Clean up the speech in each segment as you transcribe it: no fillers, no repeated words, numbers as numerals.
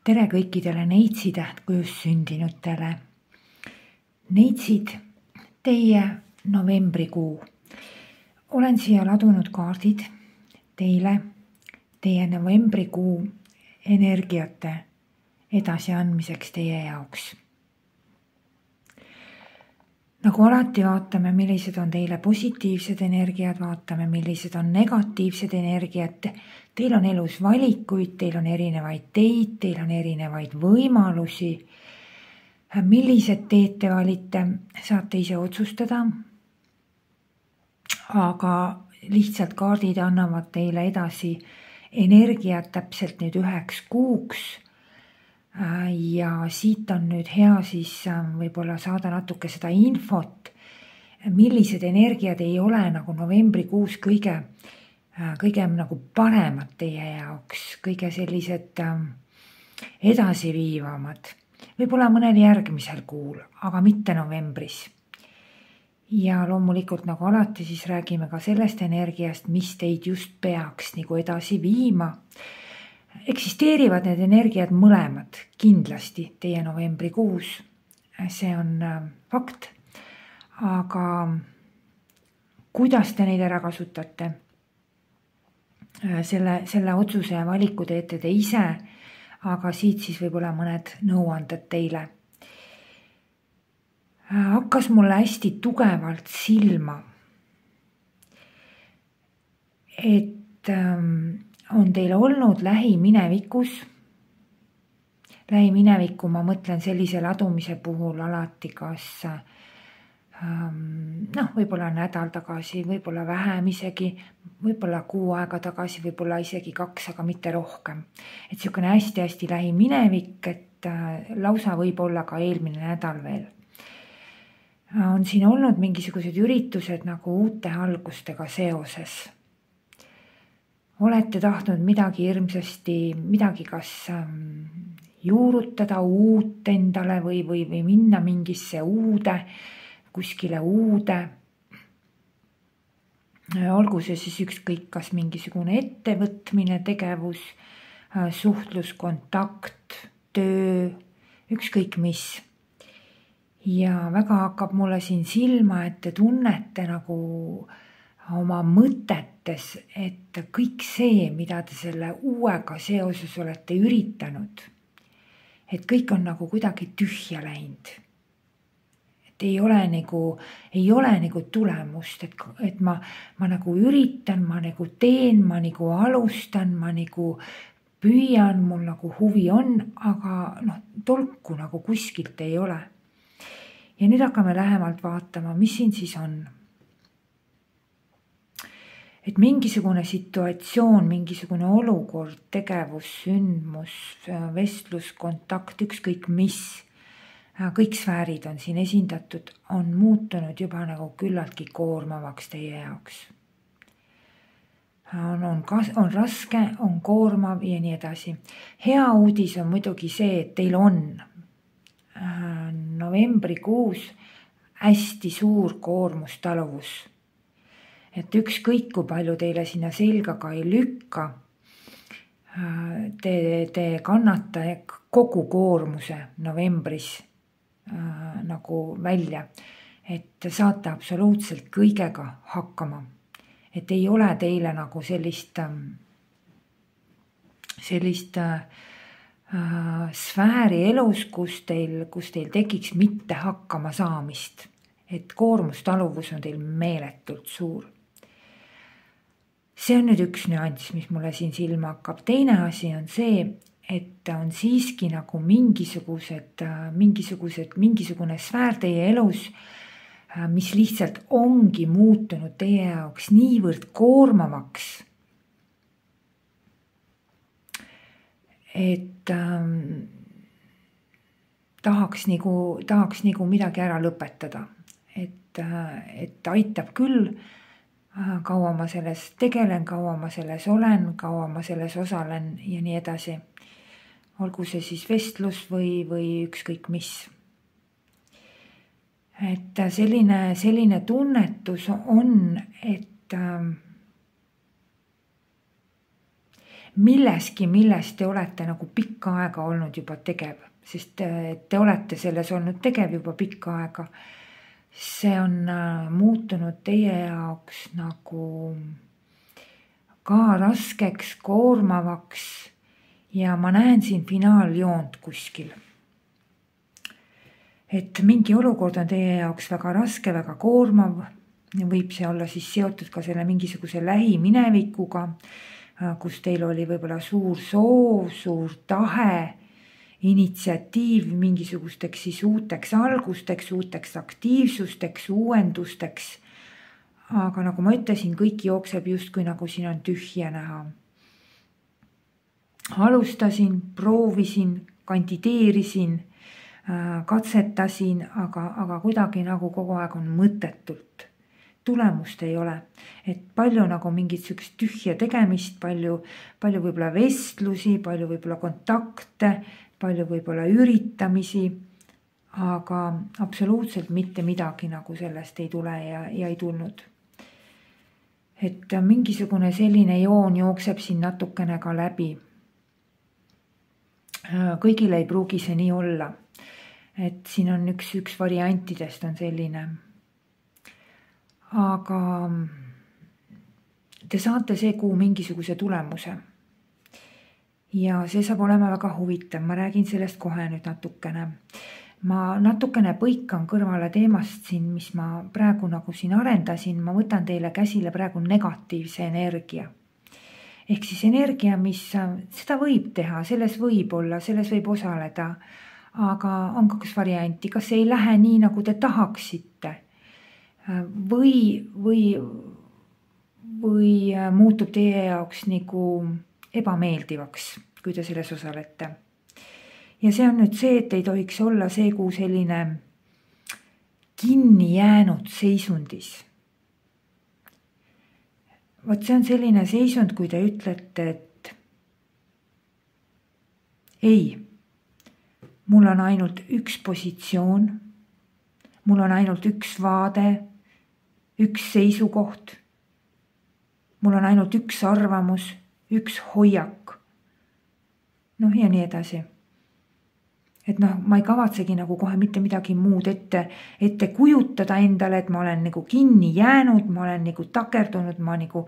Tere kõikidele Neitsi-tähtkujus sündinutele. Neitsid, teie novembrikuu. Olen siia ladunud kaardid teile, teie novembrikuu energiate edasiandmiseks teie jaoks. Nagu alati vaatame, millised on teile positiivsed energiat, vaatame, millised on negatiivsed energiat. Teil on elus valikuid, teil on erinevaid teid, teil on erinevaid võimalusi. Millised teed te valite, saate ise otsustada. Aga lihtsalt kaardid annavad teile edasi energiat täpselt nüüd 1 kuuks. Ja siit on nüüd hea siis võib-olla saada natuke seda infot, millised energiad ei ole nagu novembrikuus kõige nagu paremad teie jaoks, kõige sellised edasiviivamad, võib-olla mõnel järgmisel kuul, aga mitte novembris. Ja loomulikult nagu alati siis räägime ka sellest energiast, mis teid just peaks nagu edasi viima. Eksisteerivad need energiad mõlemad kindlasti teie novembrikuus, see on fakt, aga kuidas te neid ära kasutate, selle otsuse ja valiku teete te ise, aga siit siis võib-olla mõned nõuanded teile. Hakkas mulle hästi tugevalt silma, et on teil olnud lähiminevikus. Lähiminevikku ma mõtlen sellise ladumise puhul alati kas võib-olla nädal tagasi, võib-olla vähem isegi, võib-olla 6 aega tagasi, võib-olla isegi 2, aga mitte rohkem. Et niisugune hästi-hästi lähiminevik, et lausa võib olla ka eelmine nädal veel. On siin olnud mingisugused üritused nagu uute algustega seoses. Olete tahtnud midagi hirmsasti, midagi kas juurutada uut endale või minna mingisse kuskile uude. Olgu see siis ükskõik kas mingisugune ettevõtmine, tegevus, suhtlus, kontakt, töö, ükskõik mis. Ja väga hakkab mulle siin silma, et te tunnete nagu oma mõtetes, et kõik see, mida te selle uuega seoses olete üritanud, et kõik on nagu kuidagi tühja läinud. Et ei ole nagu tulemust, et ma nagu üritan, ma nagu teen, ma nagu alustan, ma nagu püüan, mul nagu huvi on, aga tolku nagu kuskilt ei ole. Ja nüüd hakkame lähemalt vaatama, mis siin siis on. Et mingisugune situatsioon, mingisugune olukord, tegevus, sündmus, vestlus, kontakt, ükskõik mis, kõik sfäärid on siin esindatud, on muutunud juba nagu küllaltki koormavaks teie jaoks. On raske, on koormav ja nii edasi. Hea uudis on muidugi see, et teil on novembrikuus hästi suur koormustaluvus. Et ükskõik kui palju teile sinna selga ka ei lükka, te kannate kogu koormuse novembris nagu välja, et saate absoluutselt kõigega hakkama. Et ei ole teile nagu sellist sfääri elus, kus teil tekiks mitte hakkama saamist. Et koormustaluvus on teil meeletult suur. See on nüüd üks nüanss, mis mulle siin silma hakkab. Teine asi on see, et on siiski nagu mingisugune sfäär teie elus, mis lihtsalt ongi muutunud teie jaoks niivõrd koormavaks, et tahaks nagu midagi ära lõpetada. Et aitab küll, kaua ma selles tegelen, kaua ma selles olen, kaua ma selles osalen ja nii edasi. Olgu see siis vestlus või ükskõik mis. Et selline tunnetus on, et milleski, milles te olete nagu pikka aega olnud juba tegev, sest te olete selles olnud tegev juba pikka aega. See on muutunud teie jaoks nagu ka raskeks, koormavaks ja ma näen siin finaaljoont kuskil. Et mingi olukord on teie jaoks väga raske, väga koormav. Võib see olla siis seotud ka selle mingisuguse lähiminevikuga, kus teil oli võib-olla suur soov, suur tahe, initsiatiiv mingisugusteks siis uuteks algusteks, uuteks aktiivsusteks, uuendusteks. Aga nagu ma ütlesin, kõik jookseb justkui nagu siin on tühja näha. Alustasin, proovisin, kandideerisin, katsetasin, aga kuidagi nagu kogu aeg on mõttetult. Tulemust ei ole. Et palju nagu mingit sükst tühja tegemist, palju võib-olla vestlusi, palju võib-olla kontakte, palju võib-olla üritamisi, aga absoluutselt mitte midagi nagu sellest ei tule ja ei tulnud. Et mingisugune selline joon jookseb siin natukene ka läbi. Kõigile ei pruugi see nii olla. Et siin on üks variantidest on selline. Aga te saate see kuu mingisuguse tulemuse. Ja see saab olema väga huvitav. Ma räägin sellest kohe nüüd natukene. Ma natukene põikan kõrvale teemast siin, mis ma praegu nagu siin arendasin. Ma võtan teile käsile praegu negatiivse energia. Ehk siis energia, mis seda võib teha, selles võib olla, selles võib osaleda. Aga on kaks varianti, kas ei lähe nii, nagu te tahaksite või muutub teie jaoks nagu ebameeldivaks, kui te selles osalete. Ja see on nüüd see, et ei tohiks olla see kuu selline kinni jäänud seisundis. Vot see on selline seisund, kui te ütlete, et ei, mul on ainult üks positsioon, mul on ainult üks vaade, üks seisukoht, mul on ainult üks arvamus, üks hoiak. Ja nii edasi. Et ma ei kavatsegi nagu kohe mitte midagi muud ette kujutada endale, et ma olen nagu kinni jäänud, ma olen nagu takerdunud, ma nagu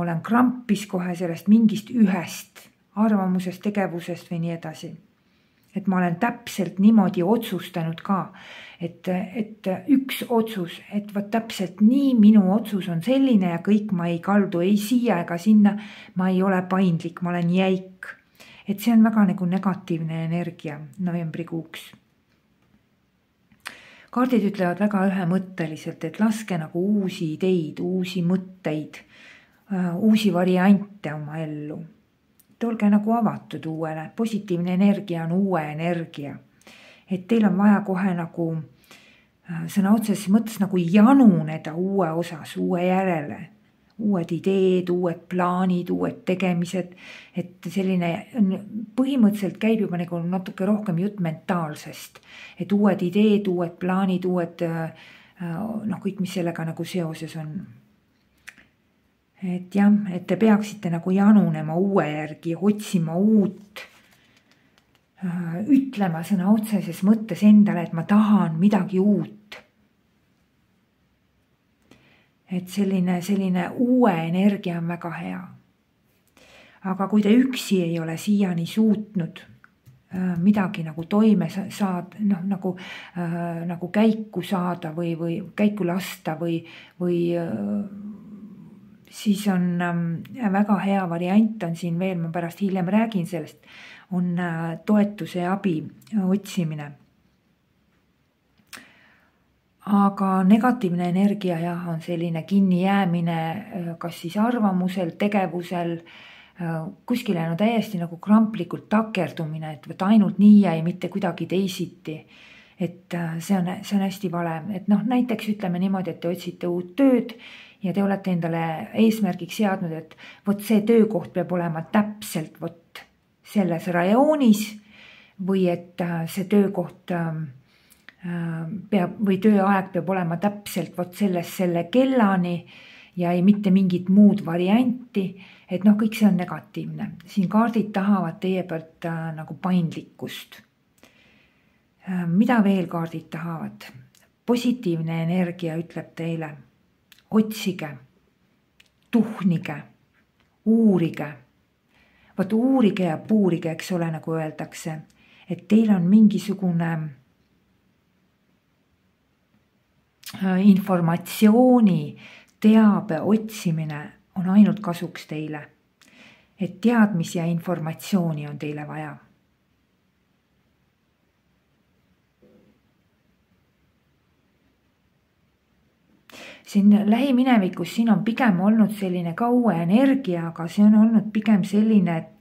olen krampis kohe sellest mingist ühest arvamusest, tegevusest või nii edasi. Et ma olen täpselt niimoodi otsustanud ka, et üks otsus, et võt täpselt nii minu otsus on selline ja kõik ma ei kaldu ei siia ega sinna, ma ei ole paindlik, ma olen jäik. Et see on väga nagu negatiivne energia novembrikuuks. Kaardid ütlevad väga ühemõtteliselt, et laske nagu uusi ideid, uusi mõtteid, uusi variante oma ellu. Olge nagu avatud uuele, positiivne energia on uue energia. Et teil on vaja kohe nagu sõna otseses mõttes nagu januneda uue osas, uue järele. Uued ideed, uued plaanid, uued tegemised. Et selline põhimõtteliselt käib juba nagu natuke rohkem jutt mentaalsest. Et uued ideed, uued plaanid, uued kõik, mis sellega nagu seoses on. Et jah, et te peaksite nagu janunema uue järgi, otsima uut, ütlema sõna otseses mõttes endale, et ma tahan midagi uut. Et selline uue energia on väga hea. Aga kui te üksi ei ole siiani suutnud midagi nagu toime saada, nagu käiku saada või käiku lasta või siis on väga hea variant on siin veel, ma pärast hiljem räägin sellest, on toetuse ja abi otsimine. Aga negatiivne energia on selline kinni jäämine, kas siis arvamusel, tegevusel, kuskile täiesti nagu kramplikult takerdumine, et ainult nii jäi, mitte kuidagi teisiti. Et see on hästi vale. Et näiteks ütleme niimoodi, et te otsite uut tööd ja te olete endale eesmärgiks seadnud, et see töökoht peab olema täpselt selles rajoonis või et see töökoht või tööaeg peab olema täpselt selle kellani ja ei mitte mingit muud varianti, et noh, kõik see on negatiivne. Siin kaardid tahavad teie pealt nagu paindlikkust. Mida veel kaardid tahavad? Positiivne energia ütleb teile, otsige, tuhnige, uurige. Vaat uurige ja puurige, eks ole, nagu öeldakse, et teil on mingisugune informatsiooni, teabe otsimine on ainult kasuks teile. Et teadmisi ja informatsiooni on teile vaja. Siin lähiminevikus siin on pigem olnud selline ka uue energia, aga see on olnud pigem selline, et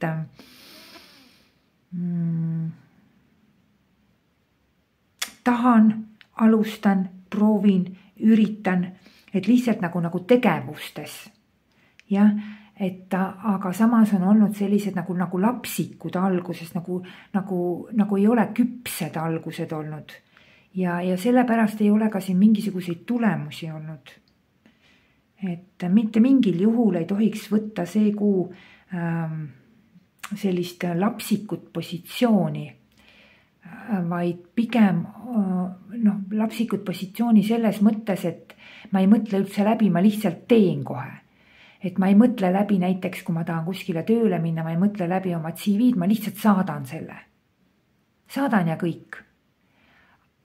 tahan, alustan, proovin, üritan, et lihtsalt nagu tegevustes. Jah, et aga samas on olnud sellised nagu lapsikud alguses, nagu ei ole küpsed algused olnud. Ja sellepärast ei ole ka siin mingisuguseid tulemusi olnud. Et mitte mingil juhul ei tohiks võtta see kuu sellist lapsikut positsiooni, vaid pigem lapsikut positsiooni selles mõttes, et ma ei mõtle üldse läbi, ma lihtsalt teen kohe. Et ma ei mõtle läbi näiteks, kui ma tahan kuskile tööle minna, ma ei mõtle läbi oma CV-d, ma lihtsalt saadan selle. Saadan ja kõik.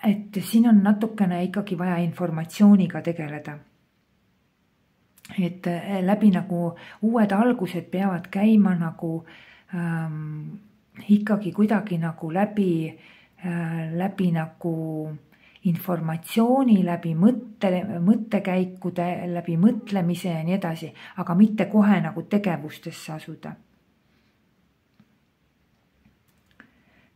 Et siin on natukene ikkagi vaja informatsiooniga tegeleda. Et läbi nagu uued algused peavad käima nagu ikkagi kuidagi nagu läbi nagu informatsiooni, läbi mõttekäikude, läbi mõtlemise ja nii edasi, aga mitte kohe nagu tegevustesse asuda.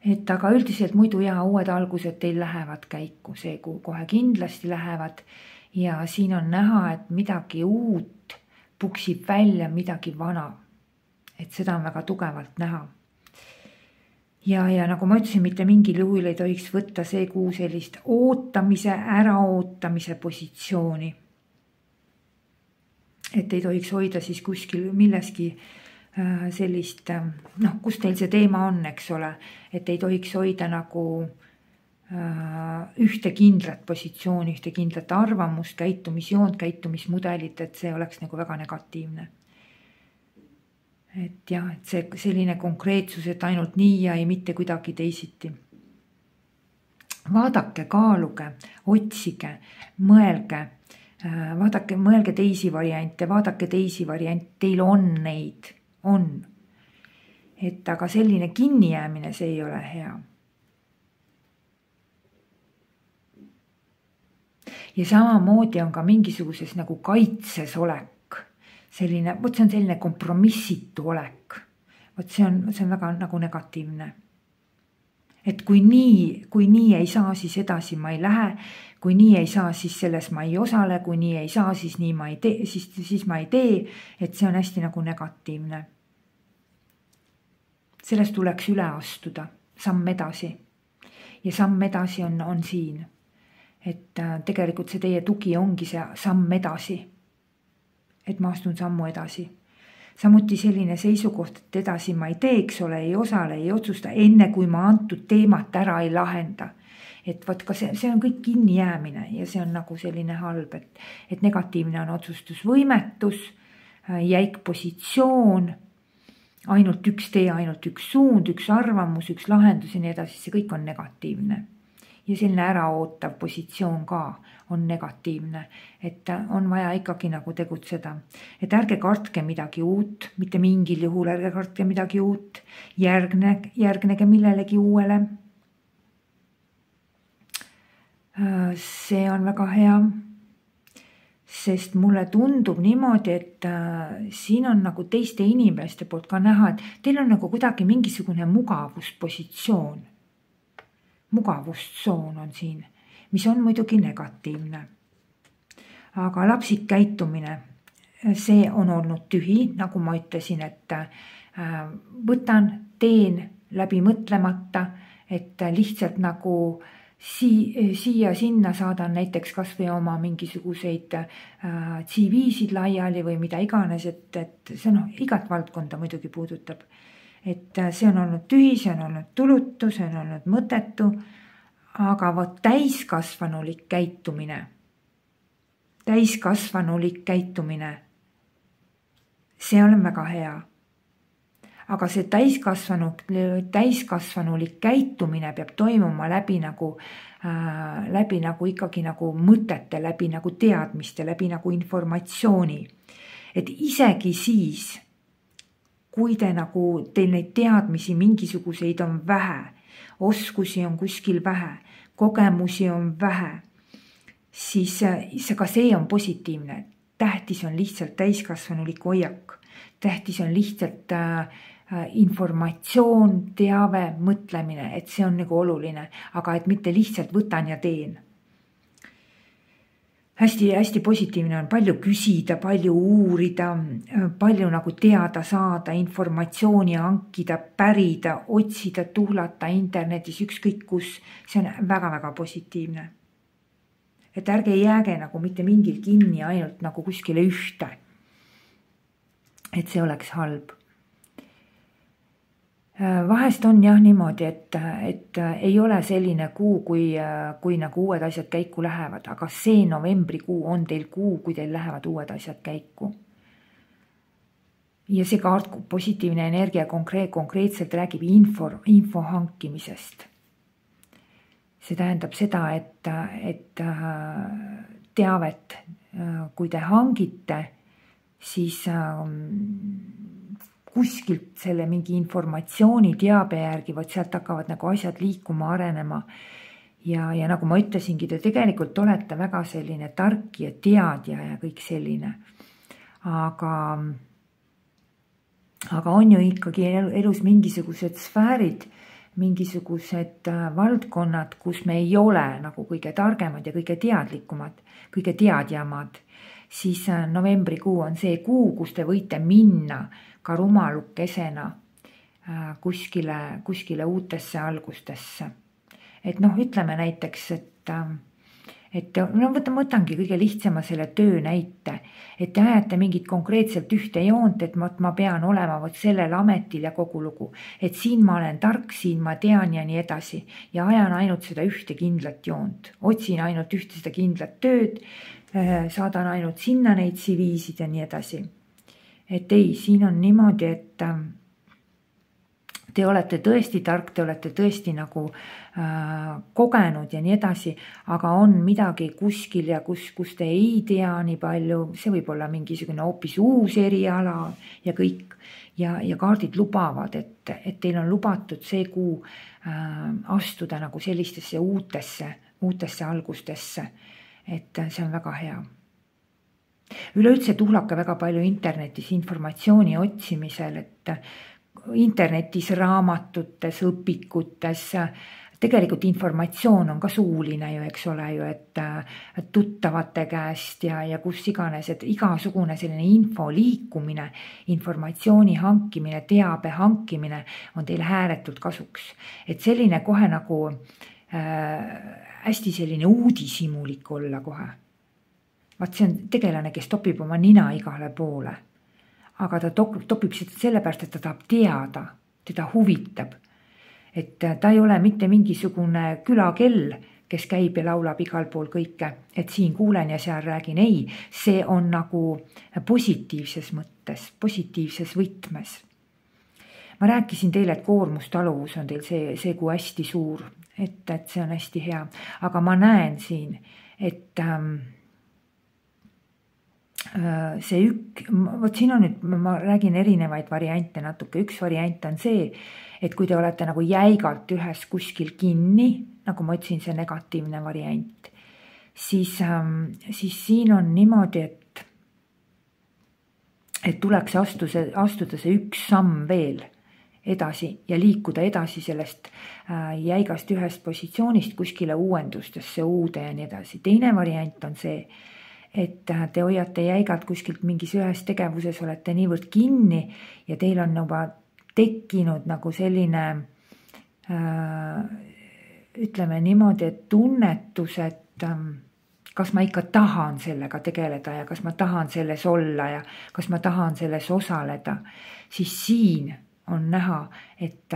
Et aga üldiselt muidu uued algused teil lähevad käiku, see kuu kohe kindlasti lähevad ja siin on näha, et midagi uut puksib välja midagi vana. Et seda on väga tugevalt näha. Ja nagu ma ütlesin, mitte mingil juhul ei tohiks võtta see kuu sellist ootamise, äraootamise positsiooni. Et ei tohiks hoida siis kuskil milleski sellist, kus teil see teema on, eks ole, et ei tohiks hoida nagu ühte kindlat positsiooni, ühte kindlat arvamust, käitumisjoont, käitumismudelit, et see oleks nagu väga negatiivne. Et jah, et see selline konkreetsus, et ainult nii ja ei mitte kuidagi teisiti. Vaadake, kaaluge, otsige, mõelge, mõelge teisi variante, vaadake teisi variante, teil on neid. On. Et aga selline kinnijäämine, see ei ole hea. Ja samamoodi on ka mingisuguses nagu kaitses olek. Selline, see on selline kompromissitu olek. See on väga nagu negatiivne. Et kui nii ei saa, siis edasi ma ei lähe. Kui nii ei saa, siis selles ma ei osale. Kui nii ei saa, siis nii ma ei tee, siis ma ei tee. Et see on hästi nagu negatiivne. Sellest tuleks üle astuda, samm edasi. Ja samm edasi on siin. Et tegelikult see teie tugi ongi see samm edasi. Et ma astun sammu edasi. Samuti selline seisukoht, et edasi ma ei teeks ole, ei osale, ei otsusta, enne kui ma antud teemat ära ei lahenda. Et võt ka see on kõik kinni jäämine ja see on nagu selline halb, et negatiivne on otsustusvõimetus, jäik positsioon, ainult üks tee, ainult üks suund, üks arvamus, üks lahendus ja nii edasi, see kõik on negatiivne. Ja selline äraootav positsioon ka on negatiivne, et on vaja ikkagi nagu tegutseda. Et ärge kartke midagi uut, mitte mingil juhul ärge kartke midagi uut, järgnege millelegi uuele. See on väga hea, sest mulle tundub niimoodi, et siin on nagu teiste inimeste poolt ka näha, et teil on nagu kuidagi mingisugune mugavuspositsioon. Mugavustsoon on siin, mis on muidugi negatiivne. Aga lapsik käitumine, see on olnud tühi, nagu ma ütlesin, et võtan, teen läbi mõtlemata, et lihtsalt nagu siia-sinna saadan näiteks kas või oma mingisuguseid CV-sid laiali või mida iganes, et see igat valdkonda muidugi puudutab. Et see on olnud tühi, see on olnud tulutu, see on olnud mõttetu, aga vot täiskasvanulik käitumine, see on väga hea. Aga see täiskasvanulik käitumine peab toimuma läbi nagu ikkagi nagu mõtete, läbi nagu teadmiste, läbi nagu informatsiooni. Et isegi siis, kui teil neid teadmisi mingisuguseid on vähe, oskusi on kuskil vähe, kogemusi on vähe, siis ka see on positiivne. Tähtis on lihtsalt täiskasvanulik hoiak. Tähtis on lihtsalt informatsioon, teave, mõtlemine, et see on nagu oluline, aga et mitte lihtsalt võtan ja teen. Hästi positiivne on palju küsida, palju uurida, palju nagu teada saada, informatsiooni hankida, pärida, otsida, tuhlata internetis, ükskõik kus. See on väga-väga positiivne. Et ärge jääge nagu mitte mingil kinni ainult nagu kuskile ühte. Et see oleks halb. Vahest on jah niimoodi, et ei ole selline kuu, kui nagu uued asjad käiku lähevad, aga see novembrikuu on teil kuu, kui teil lähevad uued asjad käiku. Ja see kaart positiivne energia konkreetselt räägib info hankimisest. See tähendab seda, et teavet, kui te hangite, siis kuskilt selle mingi informatsiooni teabe järgi, vot sealt hakkavad nagu asjad liikuma, arenema. Ja nagu ma ütlesingi, te tegelikult olete väga selline tark ja teadja ja kõik selline. Aga on ju ikkagi elus mingisugused sfäärid, mingisugused valdkonnad, kus me ei ole nagu kõige targemad ja kõige teadlikumad, kõige teadjamad. Siis novembrikuu on see kuu, kus te võite minna ka rumalukesena kuskile uutesse algustesse. Et ütleme näiteks, et võtangi kõige lihtsama selle töö näite, et te ajate mingit konkreetselt ühte joont, et ma pean olema vot sellel ametil ja kogu lugu, et siin ma olen tark, siin ma tean ja nii edasi ja ajan ainult seda ühte kindlat joont, otsin ainult ühte seda kindlat tööd, saadan ainult sinna neid CV-sid ja nii edasi. Et ei, siin on niimoodi, et te olete tõesti tark, te olete tõesti nagu kogenud ja nii edasi, aga on midagi kuskil ja kus te ei tea nii palju, see võib olla mingisugune hoopis uus eriala ja kõik. Ja kaardid lubavad, et teil on lubatud see kuu astuda nagu sellistesse uutesse algustesse, et see on väga hea. Üleüldse tuhlake väga palju internetis informatsiooni otsimisel, et internetis, raamatutes, õpikutes, tegelikult informatsioon on ka suuline ju, eks ole ju, et tuttavate käest ja kus iganes, et igasugune selline info liikumine, informatsiooni hankimine, teabe hankimine on teil ääretult kasuks. Et selline kohe nagu hästi selline uudishimulik olla kohe. Vaat see on tegelane, kes topib oma nina igale poole. Aga ta topib seda sellepärast, et ta tahab teada, teda huvitab. Et ta ei ole mitte mingisugune külakell, kes käib ja laulab igal pool kõike, et siin kuulen ja seal räägin. Ei, see on nagu positiivses mõttes, positiivses võtmes. Ma rääkisin teile, et koormustaluvus on teil see kui hästi suur, et see on hästi hea. Aga ma näen siin, et vot siin on nüüd, ma räägin erinevaid variante natuke. Üks variant on see, et kui te olete nagu jäigalt ühes kuskil kinni, nagu ma ütlesin, see negatiivne variant, siis siin on niimoodi, et tuleks astuda see üks samm veel edasi ja liikuda edasi sellest jäigast ühest positsioonist kuskile uuendustesse, uude ja nii edasi. Teine variant on see, et te hoiate jäigalt kuskilt mingis ühes tegevuses, olete niivõrd kinni ja teil on juba tekkinud nagu selline ütleme niimoodi, et tunnetus, et kas ma ikka tahan sellega tegeleda ja kas ma tahan selles olla ja kas ma tahan selles osaleda, siis siin on näha, et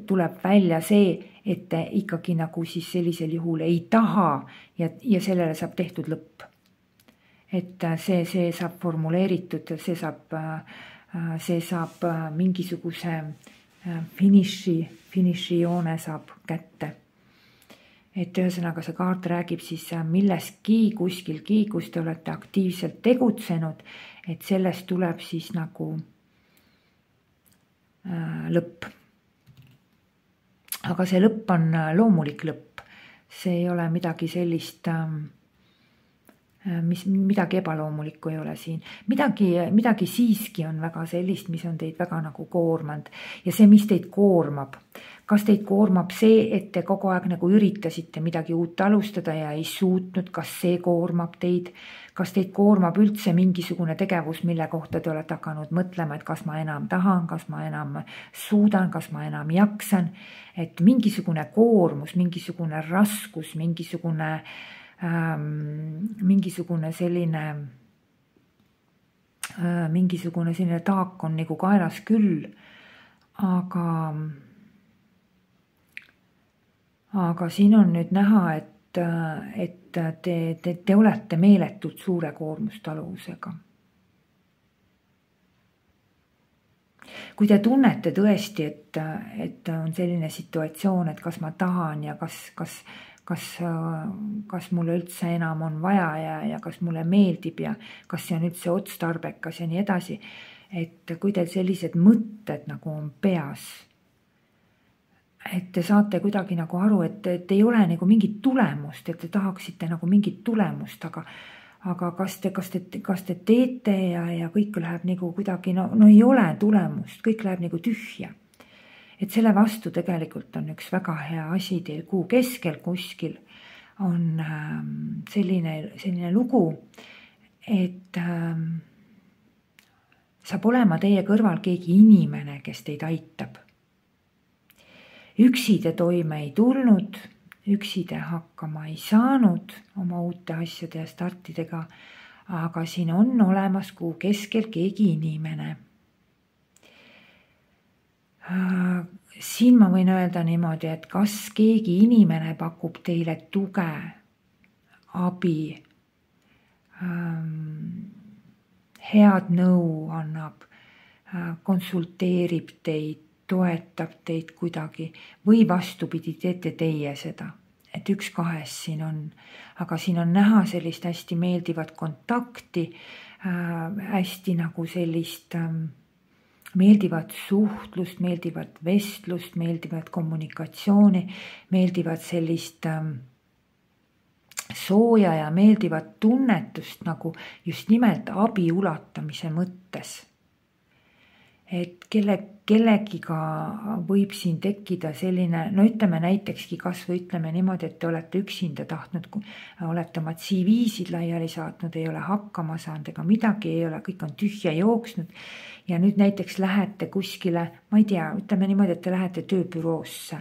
tuleb välja see, et te ikkagi nagu siis sellisel juhul ei taha ja sellele saab tehtud lõpp. Et see saab formuleeritud, see saab mingisuguse finišijoone saab kätte. Et ühesõnaga see kaart räägib siis milleski kuskilgi, kus te olete aktiivselt tegutsenud, et sellest tuleb siis nagu lõpp. Aga see lõpp on loomulik lõpp. See ei ole midagi sellist, midagi ebaloomulikku ei ole siin. Midagi siiski on väga sellist, mis on teid väga nagu koormanud. Ja see, mis teid koormab. Kas teid koormab see, et te kogu aeg nagu üritasite midagi uut alustada ja ei suutnud, kas see koormab teid? Kas teid koormab üldse mingisugune tegevus, mille kohta te olete hakanud mõtlema, et kas ma enam tahan, kas ma enam suudan, kas ma enam jaksan? Et mingisugune koormus, mingisugune raskus, mingisugune selline taak on nagu kaelas küll, aga siin on nüüd näha, et te olete meeletult suure koormustaluvusega. Kui te tunnete tõesti, et on selline situatsioon, et kas ma tahan ja kas mulle üldse enam on vaja ja kas mulle meeldib ja kas see on üldse otstarbekas ja nii edasi, et kui teil sellised mõtted nagu on peas, et te saate kuidagi nagu aru, et ei ole nagu mingit tulemust, et te tahaksite nagu mingit tulemust, aga kas te teete ja kõik läheb nagu kuidagi, no ei ole tulemust, kõik läheb nagu tühja. Et selle vastu tegelikult on üks väga hea asi teil kuu keskel kuskil on selline lugu, et saab olema teie kõrval keegi inimene, kes teid aitab. Üksi te toime ei tulnud, üksi te hakkama ei saanud oma uute asjade ja startidega, aga siin on olemas kuu keskel keegi inimene. Siin ma võin öelda niimoodi, et kas keegi inimene pakub teile tuge, abi, head nõu annab, konsulteerib teid, toetab teid kuidagi või vastupidi, teete teie seda, et üks kahest siin on. Aga siin on näha sellist hästi meeldivat kontakti, hästi nagu sellist meeldivat suhtlust, meeldivat vestlust, meeldivat kommunikatsiooni, meeldivat sellist sooja ja meeldivat tunnetust nagu just nimelt abi ulatamise mõttes. Et kellegiga võib siin tekkida selline, no ütleme näitekski kas või ütleme niimoodi, et te olete üksinda tahtnud, olete oma CV-sid laiali saatnud, ei ole hakkama saanud ega midagi ei ole, kõik on tühja jooksnud ja nüüd näiteks lähete kuskile, ma ei tea, ütleme niimoodi, et te lähete tööbüroosse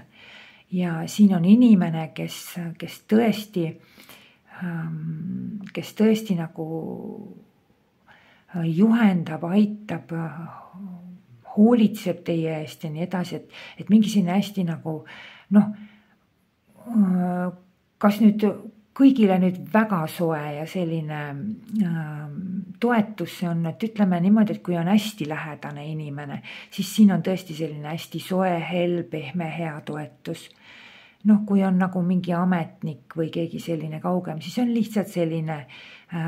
ja siin on inimene, kes tõesti nagu juhendab, aitab, hoolitseb teie eest ja nii edasi, et mingi selline hästi nagu, kas nüüd kõigile nüüd väga soe ja selline toetus see on, et ütleme niimoodi, et kui on hästi lähedane inimene, siis siin on tõesti selline hästi soe, hell, pehme, hea toetus. Kui on nagu mingi ametnik või keegi selline kaugem, siis on lihtsalt selline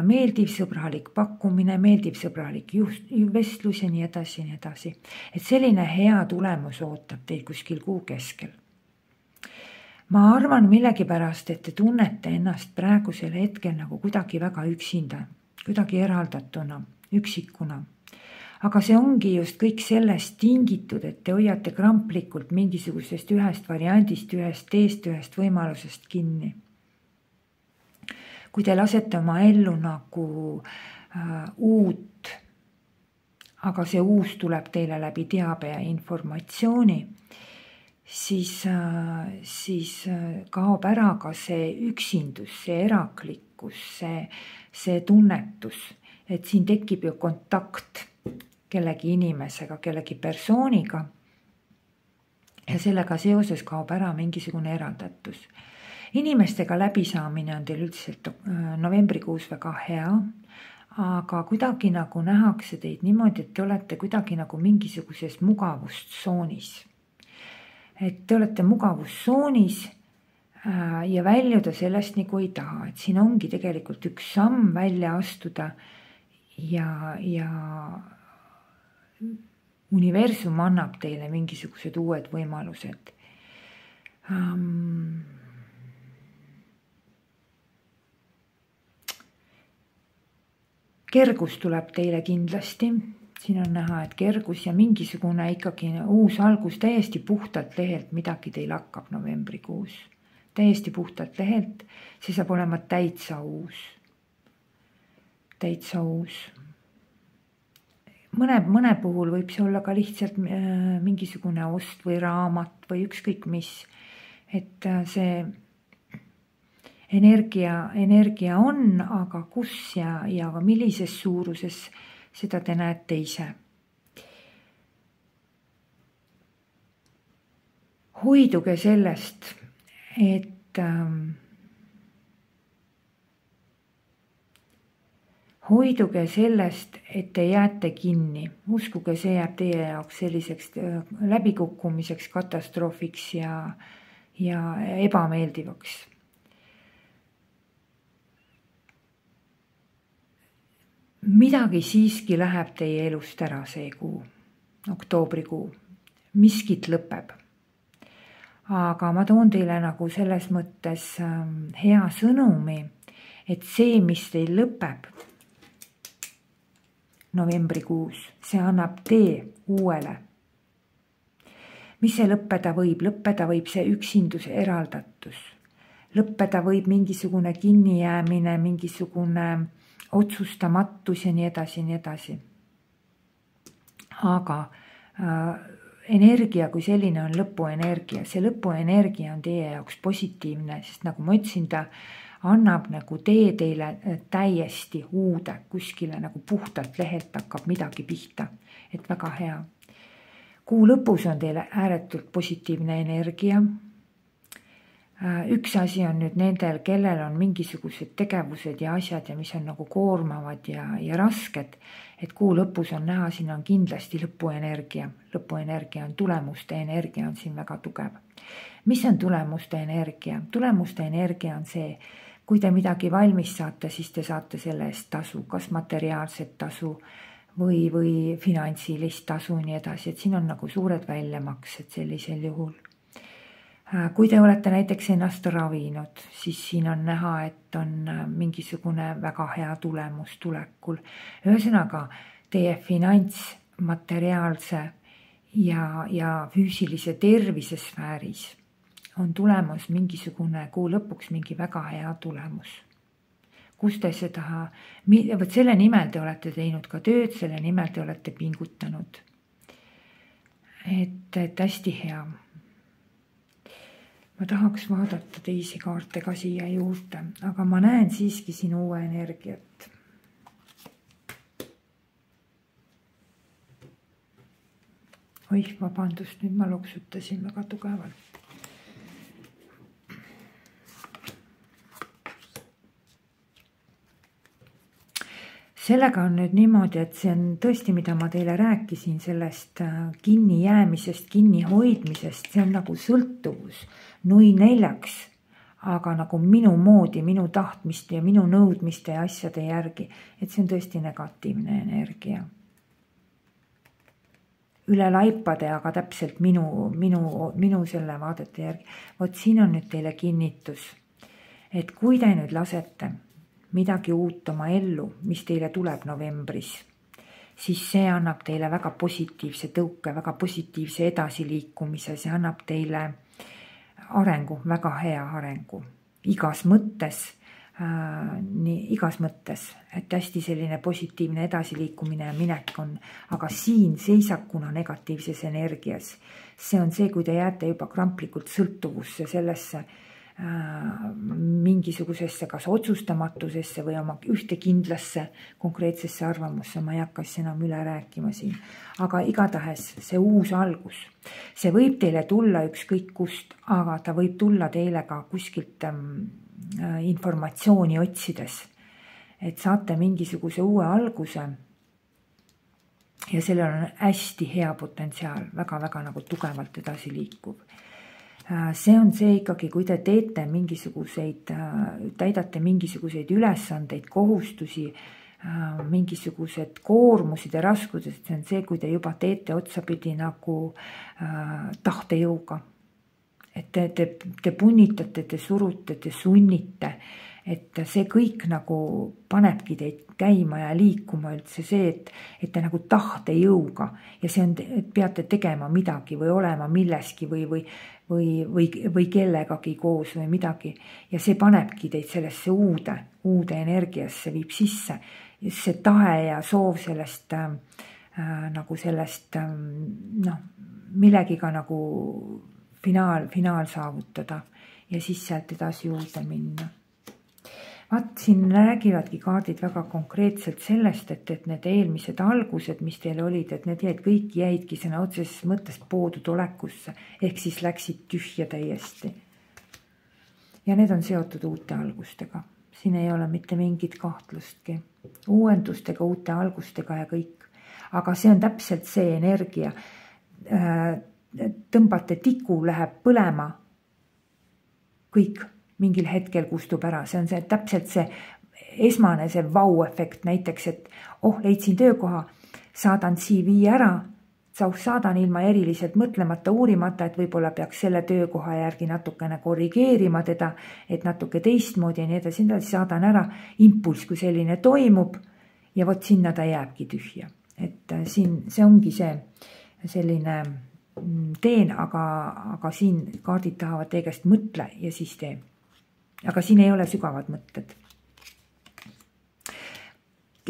meeldiv sõbralik pakkumine, meeldiv sõbralik vestlus ja nii edasi, nii edasi. Et selline hea tulemus ootab teid kuskil kuu keskel. Ma arvan millegipärast, et te tunnete ennast praegusel hetkel nagu kuidagi väga üksinda, kuidagi eraldatuna, üksikuna. Aga see ongi just kõik sellest tingitud, et te hoiate kramplikult mingisugusest ühest variandist, ühest teest, ühest võimalusest kinni. Kui te lasete oma ellu nagu uut, aga see uus tuleb teile läbi teabe ja informatsiooni, siis kaob ära ka see üksindus, see eraklikkus, see tunnetus, et siin tekib ju kontakt kellegi inimesega, kellegi persooniga ja sellega seoses kaob ära mingisugune eraldatus. Inimestega läbisaamine on teil üldiselt novembrikuus väga hea, aga kuidagi nagu nähakse teid niimoodi, et te olete kuidagi nagu mingisuguses mugavustsoonis. Et te olete mugavustsoonis ja väljuda sellest nagu ei taha. Et siin ongi tegelikult üks samm välja astuda ja universum annab teile mingisugused uued võimalused. Kergus tuleb teile kindlasti, siin on näha, et kergus ja mingisugune ikkagi uus algus täiesti puhtalt lehelt, midagi teil hakkab novembrikuus. Täiesti puhtalt lehelt, see saab olema täitsa uus. Täitsa uus. Mõne puhul võib see olla ka lihtsalt mingisugune ost või raamat või ükskõik mis, et see energia on, aga kus ja millises suuruses, seda te näete ise. Hoiduge sellest, et te jääte kinni. Uskuge, see jääb teie jaoks selliseks läbikukkumiseks, katastroofiks ja ebameeldivaks. Midagi siiski läheb teie elust ära see kuu, oktoobrikuu. Miskit lõpeb. Aga ma toon teile nagu selles mõttes hea sõnumi, et see, mis teil lõpeb novembrikuus, see annab tee uuele. Mis see lõppeda võib? Lõppeda võib see üksinduse eraldatus. Lõppeda võib mingisugune kinnijäämine, mingisugune otsustamatus ja nii edasi. Aga energia kui selline on lõpuenergia. See lõpuenergia on teie jaoks positiivne, sest nagu ma ütlesin, ta annab nagu tee teile täiesti uude kuskile nagu puhtalt lehelt hakkab midagi pihta. Et väga hea. Kuu lõpus on teile ääretult positiivne energia. Üks asi on nüüd nendel, kellel on mingisugused tegevused ja asjad ja mis on nagu koormavad ja rasked, et kuu lõpus on näha, siin on kindlasti lõpuenergia. Lõpuenergia on tulemuste energia on siin väga tugev. Mis on tulemuste energia? Tulemuste energia on see, kui te midagi valmis saate, siis te saate selle eest tasu, kas materiaalset tasu või finantsilist tasu nii edasi, et siin on nagu suured väljamaksed sellisel juhul. Kui te olete näiteks ennast ravinud, siis siin on näha, et on mingisugune väga hea tulemus tulekul. Ühesõnaga, teie finants, materiaalse ja füüsilise tervise sfääris on tulemus mingisugune kuu lõpuks mingi väga hea tulemus. Kus te seda, selle nimel te olete teinud ka tööd, selle nimel te olete pingutanud. Et hästi hea. Ma tahaks vaadata teisi kaarte ka siia juurde, aga ma näen siiski siin uue energiat. Oih, vabandust, nüüd ma loksutasin väga tugevalt. Sellega on nüüd niimoodi, et see on tõesti, mida ma teile rääkisin sellest kinni jäämisest, kinni hoidmisest, see on nagu sõltuvus, nui neljaks, aga nagu minu moodi, minu tahtmist ja minu nõudmiste ja asjade järgi, et see on tõesti negatiivne energia. Üle laipade, aga täpselt minu selle vaadete järgi. Vot siin on nüüd teile kinnitus, et kui te nüüd lasete midagi uut oma ellu, mis teile tuleb novembris, siis see annab teile väga positiivse tõuke, väga positiivse edasiliikumise, see annab teile arengu, väga hea arengu. Igas mõttes, nii igas mõttes, et hästi selline positiivne edasiliikumine ja minek on, aga siin seisakuna negatiivses energias. See on see, kui te jääte juba kramplikult sõltuvusse sellesse mingisugusesse kas otsustamatusesse või oma ühte kindlasse konkreetsesse arvamusse, ma ei hakka siis enam üle rääkima siin. Aga igatahes see uus algus, see võib teile tulla ükskõik kust, aga ta võib tulla teile ka kuskilt informatsiooni otsides, et saate mingisuguse uue alguse ja sellel on hästi hea potentsiaal, väga-väga nagu tugevalt edasi liikuv. See on see ikkagi, kui te teete mingisuguseid, täidate mingisuguseid ülesandeid, kohustusi, mingisugused koormused ja raskused, see on see, kui te juba teete otsapidi nagu tahtejõuga. Et te punnitate, te surute, te sunnite, et see kõik nagu panebki teid käima ja liikuma üldse see, et te nagu tahtejõuga ja see on, et peate tegema midagi või olema milleski või kellegagi koos või midagi ja see panebki teid sellesse uude energiasse, viib sisse see tahe ja soov sellest nagu sellest millegiga nagu finaal saavutada ja siis sealt edasi juurde minna. Vaat siin räägivadki kaardid väga konkreetselt sellest, et need eelmised algused, mis teil olid, et need kõik jäidki sõna otseses mõttes poodud olekusse, ehk siis läksid tühja täiesti. Ja need on seotud uute algustega. Siin ei ole mitte mingit kahtlustki. Uuendustega, uute algustega ja kõik. Aga see on täpselt see energia. Tõmbate tiku, läheb põlema. Kõik. Mingil hetkel kustub ära, see on see täpselt see esmane see vau-efekt näiteks, et leidsin töökoha, saadan CV ära, saadan ilma eriliselt mõtlemata, uurimata, et võib-olla peaks selle töökoha järgi natukene korrigeerima teda, et natuke teistmoodi ja nii edasi, saadan ära, impulss kui selline toimub ja vot sinna ta jääbki tühja. Et siin see ongi see selline teen, aga siin kaardid tahavad teie käest mõtle ja siis tee. Aga siin ei ole sügavad mõtted.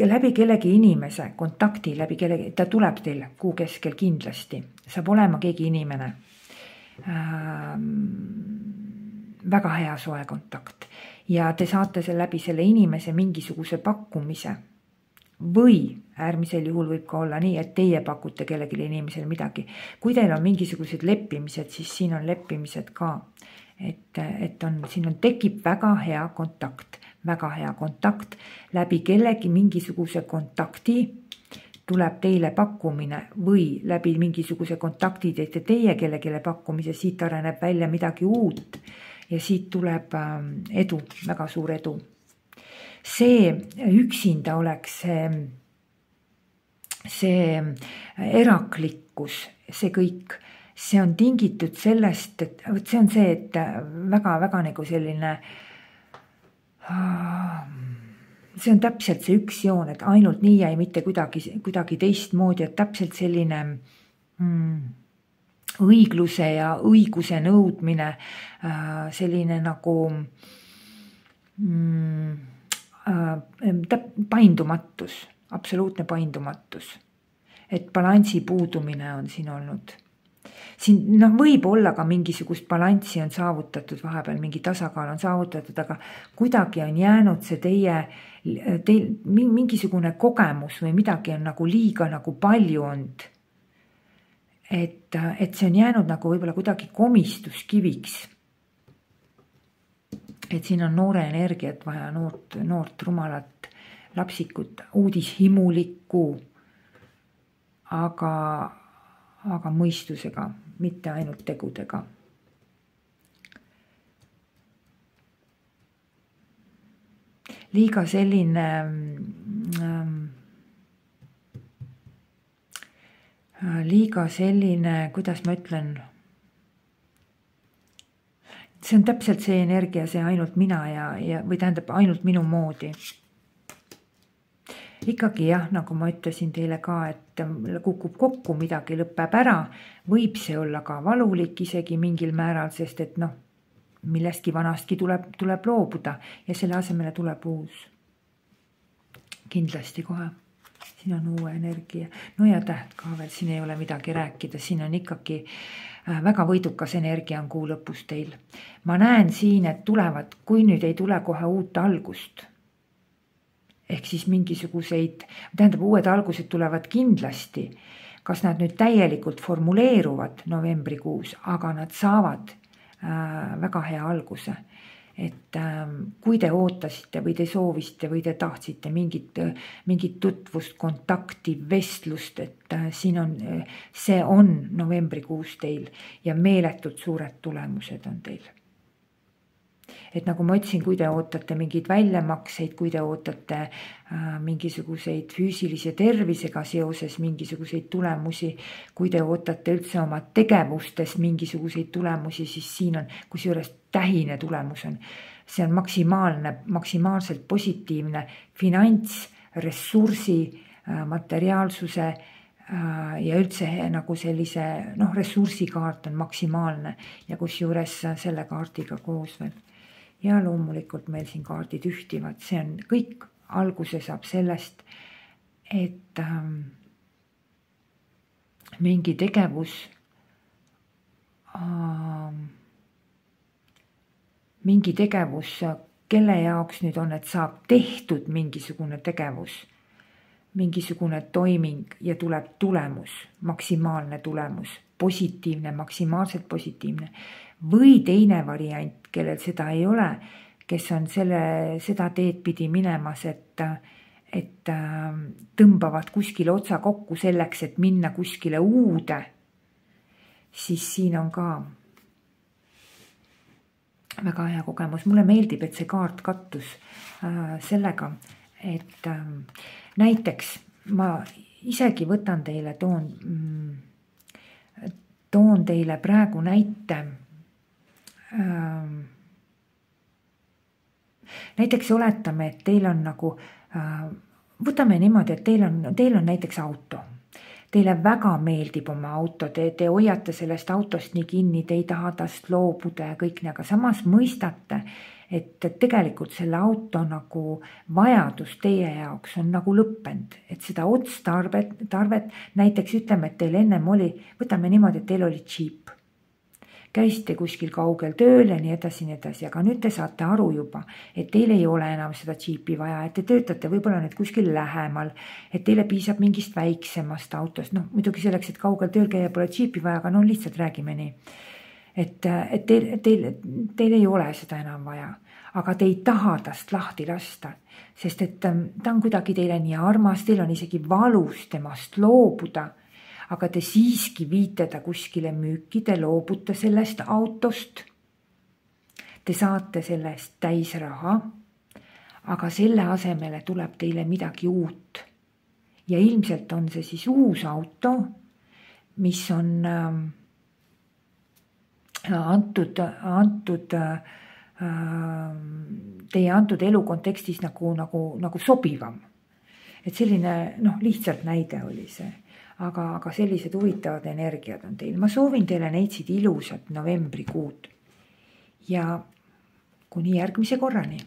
Läbi kellegi inimese, kontakti läbi kellegi, ta tuleb teil kuu keskel kindlasti. Saab olema keegi inimene. Väga hea soe kontakt. Ja te saate läbi selle inimese mingisuguse pakkumise. Või äärmisel juhul võib ka olla nii, et teie pakute kellegi inimesel midagi. Kui teil on mingisugused leppimised, siis siin on leppimised ka. Siin tekib väga hea kontakt läbi kellegi mingisuguse kontakti tuleb teile pakkumine või läbi mingisuguse kontakti teete teie kellegile pakkumise, siit areneb välja midagi uut ja siit tuleb edu, väga suur edu. See üksinda oleks see eraklikkus, see kõik. See on tingitud sellest, et see on see, et väga nagu selline, see on täpselt see üks joon, et ainult nii jäi mitte kuidagi teistmoodi, et täpselt selline õigluse ja õiguse nõudmine, selline nagu paindumatus, absoluutne paindumatus, et balansi puudumine on siin olnud. Siin võib olla ka mingisugust balanssi on saavutatud, vahepeal mingi tasakaal on saavutatud, aga kuidagi on jäänud see teil mingisugune kogemus või midagi on nagu liiga nagu palju olnud. Et see on jäänud nagu võib-olla kuidagi komistuskiviks. Et siin on noore energiat vaja, noort rumalat, lapsikut, uudishimulikku, aga mõistusega, mitte ainult tegudega. Liiga selline, kuidas ma ütlen, see on täpselt see energia, see ainult mina või tähendab ainult minu moodi. Ikkagi jah, nagu ma ütlesin teile ka, et kukub kokku, midagi lõpeb ära, võib see olla ka valulik isegi mingil määral, sest et millestki vanastki tuleb loobuda ja selle asemele tuleb uus. Kindlasti kohe. Siin on uue energia. No ja täht ka veel, siin ei ole midagi rääkida, siin on ikkagi väga võidukas energia on kuu lõpus teil. Ma näen siin, et tulevad, kui nüüd ei tule kohe uut algust, ehk siis mingisuguseid, tähendab uued algused tulevad kindlasti, kas nad nüüd täielikult formuleeruvad novembrikuus, aga nad saavad väga hea alguse. Et kui te ootasite või te soovisite või te tahtsite mingit tutvust, kontakti, vestlust, et siin on, see on novembrikuus teil ja meeletud suured tulemused on teil. Et nagu ma ütlesin, kui te ootate mingeid väljamakseid, kui te ootate mingisuguseid füüsilise tervisega seoses mingisuguseid tulemusi, kui te ootate üldse oma tegevustes mingisuguseid tulemusi, siis siin on, kusjuures tähine tulemus on. See on maksimaalselt positiivne finants, ressursi, materiaalsuse ja üldse nagu sellise ressursikaart on maksimaalne ja kusjuures selle kaardiga koos veel. Ja loomulikult meil siin kaardid ühtivad, see on kõik alguse saab sellest, et mingi tegevus, kelle jaoks nüüd on, et saab tehtud mingisugune tegevus, mingisugune toiming ja tuleb tulemus, maksimaalne tulemus, positiivne, maksimaalselt positiivne. Või teine variant, kellel seda ei ole, kes on seda teed pidi minemas, et tõmbavad kuskile otsa kokku selleks, et minna kuskile uude, siis siin on ka väga hea kogemus. Mulle meeldib, et see kaart kattus sellega, et näiteks ma isegi võtan teile, toon teile praegu näite. Näiteks oletame, et teil on nagu, võtame niimoodi, et teil on näiteks auto. Teile väga meeldib oma auto, te hoiate sellest autost nii kinni, te ei taha tast loobuda ja kõik nii, aga samas mõistate, et tegelikult selle auto nagu vajadus teie jaoks on nagu lõppend, et seda otstarvet, näiteks ütleme, et teil ennem oli, võtame niimoodi, et teil oli džiip. Käisite kuskil kaugel tööl ja nii edasi, aga nüüd te saate aru juba, et teil ei ole enam seda džiipi vaja, et te töötate võib-olla nüüd kuskil lähemal, et teile piisab mingist väiksemast autost, muidugi selleks, et kaugel tööl käia pole džiipi vaja, aga lihtsalt räägime nii. Et teil ei ole seda enam vaja, aga te ei taha tast lahti lasta, sest et ta on kuidagi teile nii armas, teil on isegi valus temast loobuda, aga te siiski viite ta kuskile müüki, te loobute sellest autost. Te saate sellest täis raha, aga selle asemele tuleb teile midagi uut. Ja ilmselt on see siis uus auto, mis on teie antud elu kontekstis nagu sobivam. Et selline lihtsalt näide oli see. Aga sellised huvitavad energiad on teil. Ma soovin teile neitsid ilusat novembrikuud ja kuni järgmise korrani.